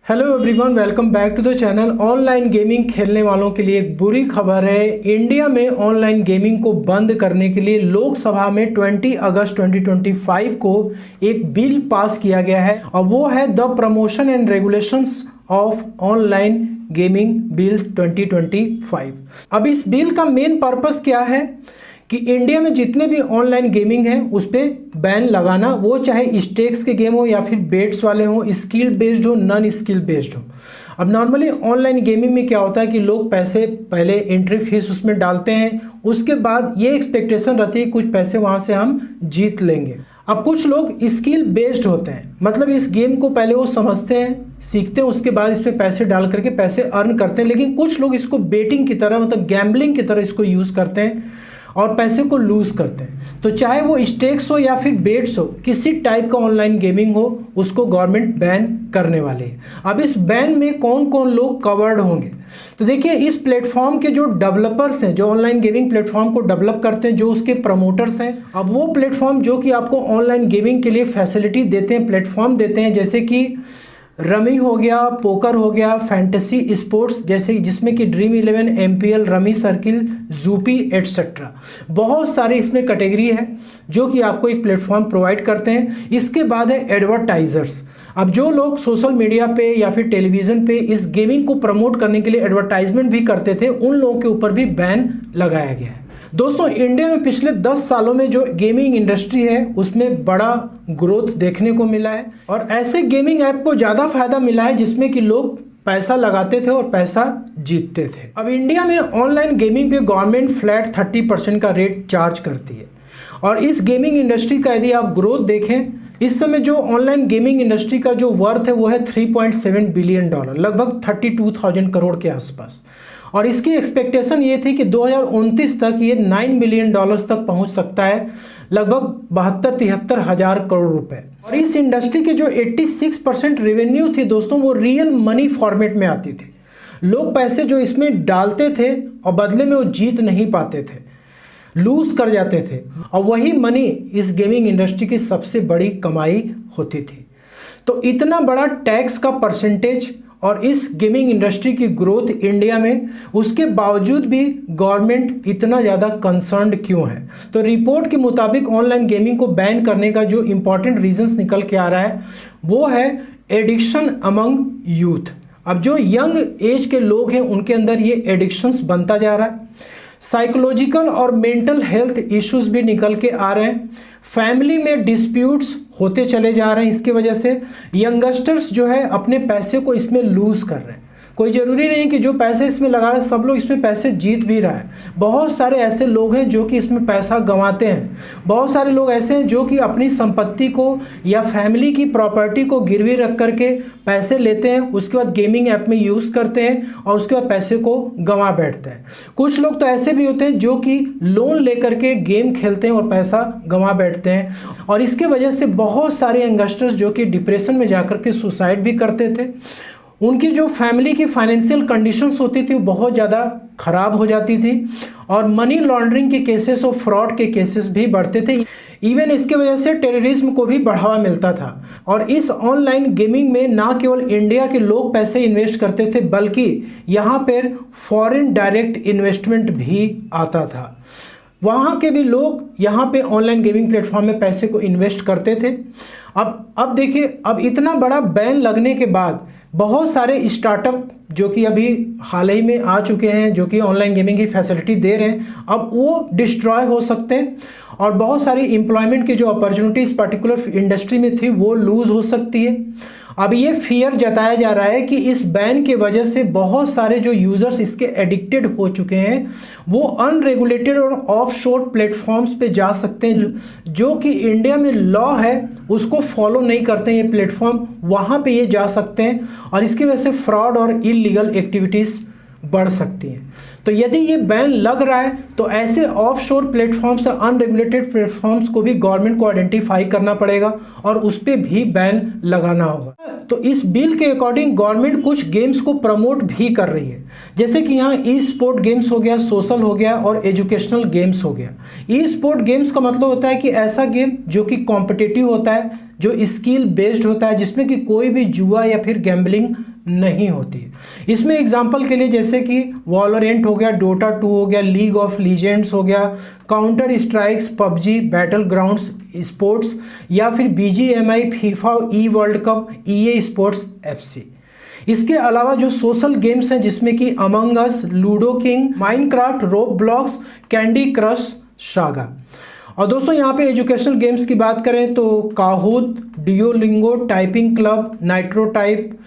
Hello everyone, welcome back to the channel. Online gaming खेलने वालों के लिए एक बुरी खबर है। इंडिया में ऑनलाइन गेमिंग को बंद करने के लिए लोकसभा में 20 अगस्त 2025 को एक बिल पास किया गया है और वो है the promotion and regulations of online gaming bill 2025। अब इस बिल का मेन पर्पस क्या है कि इंडिया में जितने भी ऑनलाइन गेमिंग है उस पर बैन लगाना, वो चाहे स्टेक्स के गेम हो या फिर बेट्स वाले हो, स्किल बेस्ड हो, नॉन स्किल बेस्ड हो। अब नॉर्मली ऑनलाइन गेमिंग में क्या होता है कि लोग पैसे पहले एंट्री फीस उसमें डालते हैं, उसके बाद ये एक्सपेक्टेशन रहती है कुछ पैसे वहाँ से हम जीत लेंगे। अब कुछ लोग स्किल बेस्ड होते हैं, मतलब इस गेम को पहले वो समझते हैं, सीखते हैं, उसके बाद इस पर पैसे डाल करके पैसे अर्न करते हैं। लेकिन कुछ लोग इसको बेटिंग की तरह, मतलब गैम्बलिंग की तरह इसको यूज़ करते हैं और पैसे को लूज करते हैं। तो चाहे वो स्टेक्स हो या फिर बेट्स हो, किसी टाइप का ऑनलाइन गेमिंग हो, उसको गवर्नमेंट बैन करने वाले है। अब इस बैन में कौन कौन लोग कवर्ड होंगे, तो देखिए इस प्लेटफॉर्म के जो डेवलपर्स हैं, जो ऑनलाइन गेमिंग प्लेटफॉर्म को डेवलप करते हैं, जो उसके प्रमोटर्स हैं। अब वो प्लेटफॉर्म जो कि आपको ऑनलाइन गेमिंग के लिए फैसिलिटी देते हैं, प्लेटफॉर्म देते हैं, जैसे कि रमी हो गया, पोकर हो गया, फैंटेसी स्पोर्ट्स जैसे जिसमें कि dream 11, MPL, rummy circle, Zupee etcetera, बहुत सारे इसमें कैटेगरी है जो कि आपको एक प्लेटफॉर्म प्रोवाइड करते हैं। इसके बाद है एडवर्टाइजर्स। अब जो लोग सोशल मीडिया पे या फिर टेलीविज़न पे इस गेमिंग को प्रमोट करने के लिए एडवर्टाइजमेंट भी करते थे, उन लोगों के ऊपर भी बैन लगाया गया है। दोस्तों, इंडिया में पिछले 10 सालों में जो गेमिंग इंडस्ट्री है उसमें बड़ा ग्रोथ देखने को मिला है और ऐसे गेमिंग ऐप को ज़्यादा फायदा मिला है जिसमें कि लोग पैसा लगाते थे और पैसा जीतते थे। अब इंडिया में ऑनलाइन गेमिंग पे गवर्नमेंट फ्लैट 30% का रेट चार्ज करती है और इस गेमिंग इंडस्ट्री का यदि आप ग्रोथ देखें, इस समय जो ऑनलाइन गेमिंग इंडस्ट्री का जो वर्थ है वो है $3.7 बिलियन, लगभग 32,000 करोड़ के आसपास। और इसकी एक्सपेक्टेशन ये थी कि 2029 तक ये $9 बिलियन तक पहुंच सकता है, लगभग 72-73 हज़ार करोड़ रुपए। और इस इंडस्ट्री के जो 86% रेवेन्यू थी दोस्तों, वो रियल मनी फॉर्मेट में आती थी। लोग पैसे जो इसमें डालते थे और बदले में वो जीत नहीं पाते थे, लूज कर जाते थे, और वही मनी इस गेमिंग इंडस्ट्री की सबसे बड़ी कमाई होती थी। तो इतना बड़ा टैक्स का परसेंटेज और इस गेमिंग इंडस्ट्री की ग्रोथ इंडिया में, उसके बावजूद भी गवर्नमेंट इतना ज़्यादा कंसर्न्ड क्यों है? तो रिपोर्ट के मुताबिक ऑनलाइन गेमिंग को बैन करने का जो इंपॉर्टेंट रीजंस निकल के आ रहा है वो है एडिक्शन अमंग यूथ। अब जो यंग एज के लोग हैं उनके अंदर ये एडिक्शंस बनता जा रहा है। साइकोलॉजिकल और मेंटल हेल्थ इश्यूज भी निकल के आ रहे हैं। फैमिली में डिस्प्यूट्स होते चले जा रहे हैं। इसकी वजह से यंगस्टर्स जो है अपने पैसे को इसमें लूज़ कर रहे हैं। कोई ज़रूरी नहीं कि जो पैसे इसमें लगा रहे हैं सब लोग इसमें पैसे जीत भी रहा है। बहुत सारे ऐसे लोग हैं जो कि इसमें पैसा गंवाते हैं। बहुत सारे लोग ऐसे हैं जो कि अपनी संपत्ति को या फैमिली की प्रॉपर्टी को गिरवी रख करके पैसे लेते हैं, उसके बाद गेमिंग ऐप में यूज़ करते हैं और उसके बाद पैसे को गंवा बैठते हैं। कुछ लोग तो ऐसे भी होते हैं जो कि लोन लेकर के गेम खेलते हैं और पैसा गंवा बैठते हैं, और इसके वजह से बहुत सारे यंगस्टर्स जो कि डिप्रेशन में जाकर के सुसाइड भी करते थे। उनकी जो फैमिली की फाइनेंशियल कंडीशंस होती थी वो बहुत ज़्यादा ख़राब हो जाती थी और मनी लॉन्ड्रिंग के केसेस और फ्रॉड के केसेस भी बढ़ते थे। इवन इसके वजह से टेररिज्म को भी बढ़ावा मिलता था। और इस ऑनलाइन गेमिंग में ना केवल इंडिया के लोग पैसे इन्वेस्ट करते थे, बल्कि यहाँ पर फॉरेन डायरेक्ट इन्वेस्टमेंट भी आता था। वहाँ के भी लोग यहाँ पे ऑनलाइन गेमिंग प्लेटफॉर्म में पैसे को इन्वेस्ट करते थे। अब देखिए, अब इतना बड़ा बैन लगने के बाद बहुत सारे स्टार्टअप जो कि अभी हाल ही में आ चुके हैं, जो कि ऑनलाइन गेमिंग की फैसिलिटी दे रहे हैं, अब वो डिस्ट्रॉय हो सकते हैं और बहुत सारी एम्प्लॉयमेंट की जो अपॉर्चुनिटीज़ पर्टिकुलर इंडस्ट्री में थी वो लूज़ हो सकती है। अब ये फियर जताया जा रहा है कि इस बैन के वजह से बहुत सारे जो यूज़र्स इसके एडिक्टेड हो चुके हैं वो अनरेगुलेटेड और ऑफशोर प्लेटफॉर्म्स पे जा सकते हैं, जो कि इंडिया में लॉ है उसको फॉलो नहीं करते हैं ये प्लेटफॉर्म, वहाँ पे ये जा सकते हैं और इसकी वजह से फ्रॉड और इलीगल एक्टिविटीज़ बढ़ सकती हैं। तो यदि ये बैन लग रहा है तो ऐसे ऑफशोर प्लेटफॉर्म्स या अनरेगुलेटेड प्लेटफॉर्म्स को भी गवर्नमेंट को आइडेंटिफाई करना पड़ेगा और उस पर भी बैन लगाना होगा। तो इस बिल के अकॉर्डिंग गवर्नमेंट कुछ गेम्स को प्रमोट भी कर रही है, जैसे कि यहाँ ई स्पोर्ट गेम्स हो गया, सोशल हो गया और एजुकेशनल गेम्स हो गया। ई स्पोर्ट गेम्स का मतलब होता है कि ऐसा गेम जो कि कॉम्पिटिटिव होता है, जो स्किल बेस्ड होता है, जिसमें कि कोई भी जुआ या फिर गैम्बलिंग नहीं होती है। इसमें एग्जांपल के लिए जैसे कि वॉलोरेंट हो गया, डोटा 2 हो गया, लीग ऑफ लीजेंड्स हो गया, Counter Strikes, PUBG, Battle Grounds sports, या फिर BGMI, FIFA, e World Cup, EA sports FC। इसके अलावा जो सोशल गेम्स हैं जिसमें कि Among Us, Ludo King, Minecraft, Roblox, Candy Crush, Saga. और दोस्तों यहाँ पे एजुकेशनल गेम्स की बात करें तो Kahoot, Duolingo, Typing Club, Nitro Type,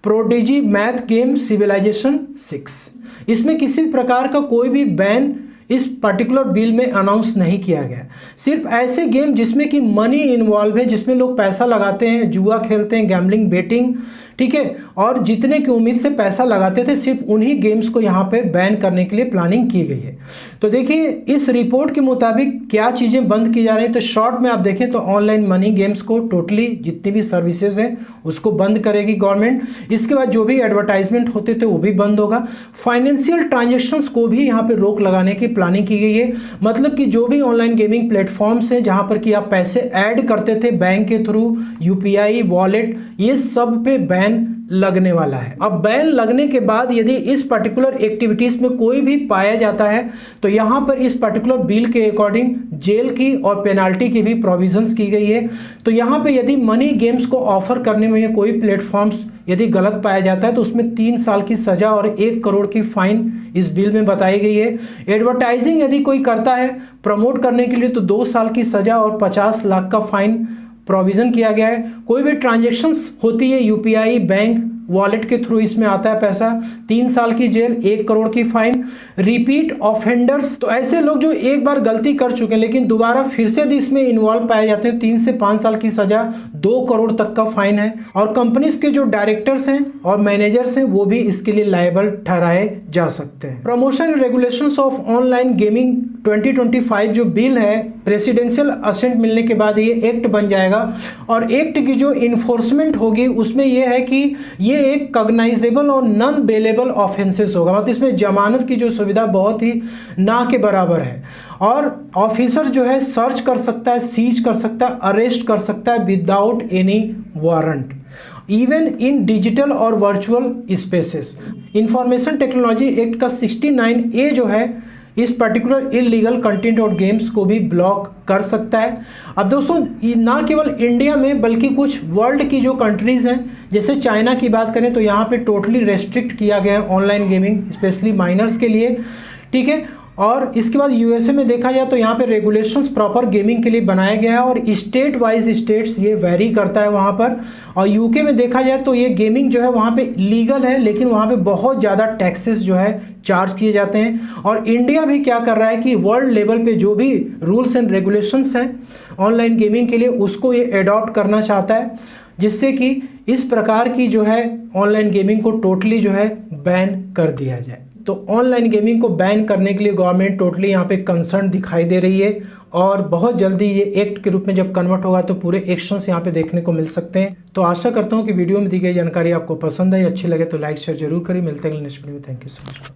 Prodigy, Math Game, Civilization 6। इसमें किसी प्रकार का कोई भी बैन इस पर्टिकुलर बिल में अनाउंस नहीं किया गया। सिर्फ ऐसे गेम जिसमें कि मनी इन्वॉल्व है, जिसमें लोग पैसा लगाते हैं, जुआ खेलते हैं, गैम्बलिंग, बेटिंग, ठीक है, और जितने की उम्मीद से पैसा लगाते थे, सिर्फ उन्हीं गेम्स को यहाँ पे बैन करने के लिए प्लानिंग की गई है। तो देखिए इस रिपोर्ट के मुताबिक क्या चीज़ें बंद की जा रही हैं। तो शॉर्ट में आप देखें तो ऑनलाइन मनी गेम्स को टोटली जितनी भी सर्विसेज हैं उसको बंद करेगी गवर्नमेंट। इसके बाद जो भी एडवर्टाइजमेंट होते थे वो भी बंद होगा। फाइनेंशियल ट्रांजेक्शन्स को भी यहाँ पर रोक लगाने की प्लानिंग की गई है। मतलब कि जो भी ऑनलाइन गेमिंग प्लेटफॉर्म्स हैं जहाँ पर कि आप पैसे ऐड करते थे बैंक के थ्रू, UPI, वॉलेट, ये सब पे बैन लगने वाला है। अब बैन लगने के बाद यदि इस पर्टिकुलर एक्टिविटीज में कोई भी पाया जाता है तो यहां पर इस पर्टिकुलर बिल के अकॉर्डिंग जेल की और पेनाल्टी की भी प्रोविजंस की गई है। तो यहां पे यदि मनी गेम्स को ऑफर करने में कोई प्लेटफॉर्म्स यदि गलत पाया जाता है तो उसमें 3 साल की सजा और 1 करोड़ की फाइन इस बिल में बताई गई है। एडवर्टाइजिंग यदि कोई करता है प्रमोट करने के लिए तो 2 साल की सजा और 50 लाख का फाइन प्रोविज़न किया गया है। कोई भी ट्रांजैक्शंस होती है UPI, बैंक, वॉलेट के थ्रू इसमें आता है पैसा, 3 साल की जेल, 1 करोड़ की फाइन। रिपीट ऑफेंडर्स, तो ऐसे लोग जो एक बार गलती कर चुके हैं लेकिन दोबारा फिर से यदि इसमें इन्वॉल्व पाए जाते हैं, 3 से 5 साल की सजा, 2 करोड़ तक का फाइन है। और कंपनीज के जो डायरेक्टर्स हैं और मैनेजर्स हैं वो भी इसके लिए लायबल ठहराए जा सकते हैं। Promotion regulations of online gaming 2025 जो बिल है, प्रेसिडेंशियल असेंट मिलने के बाद ये एक्ट बन जाएगा। और एक्ट की जो इन्फोर्समेंट होगी उसमें यह है कि ये एक कॉग्नाइजेबल और नॉन बेलेबल ऑफेंसेस होगा। मतलब इसमें जमानत की जो सुविधा बहुत ही ना के बराबर है। और ऑफिसर जो है सर्च कर सकता है, सीज कर सकता है, अरेस्ट कर सकता है without any warrant, even in digital और virtual spaces. Information technology act का 69A जो है इस पर्टिकुलर इलीगल कंटेंट और गेम्स को भी ब्लॉक कर सकता है। अब दोस्तों ना केवल इंडिया में बल्कि कुछ वर्ल्ड की जो कंट्रीज़ हैं, जैसे चाइना की बात करें तो यहाँ पे टोटली रेस्ट्रिक्ट किया गया है ऑनलाइन गेमिंग, स्पेशली माइनर्स के लिए, ठीक है। और इसके बाद USA में देखा जाए तो यहाँ पे रेगुलेशंस प्रॉपर गेमिंग के लिए बनाया गया है और स्टेट वाइज स्टेट्स ये वेरी करता है वहाँ पर। और UK में देखा जाए तो ये गेमिंग जो है वहाँ पे लीगल है लेकिन वहाँ पे बहुत ज़्यादा टैक्सेस जो है चार्ज किए जाते हैं। और इंडिया भी क्या कर रहा है कि वर्ल्ड लेवल पे जो भी रूल्स एंड रेगुलेशंस हैं ऑनलाइन गेमिंग के लिए उसको ये एडॉप्ट करना चाहता है, जिससे कि इस प्रकार की जो है ऑनलाइन गेमिंग को टोटली जो है बैन कर दिया जाए। तो ऑनलाइन गेमिंग को बैन करने के लिए गवर्नमेंट टोटली यहाँ पे कंसर्न दिखाई दे रही है और बहुत जल्दी ये एक्ट के रूप में जब कन्वर्ट होगा तो पूरे एक्शंस यहाँ पे देखने को मिल सकते हैं। तो आशा करता हूँ कि वीडियो में दी गई जानकारी आपको पसंद आई, अच्छी लगे तो लाइक शेयर जरूर करें। मिलते हैं नेक्स्ट वीडियो में। Thank you so much.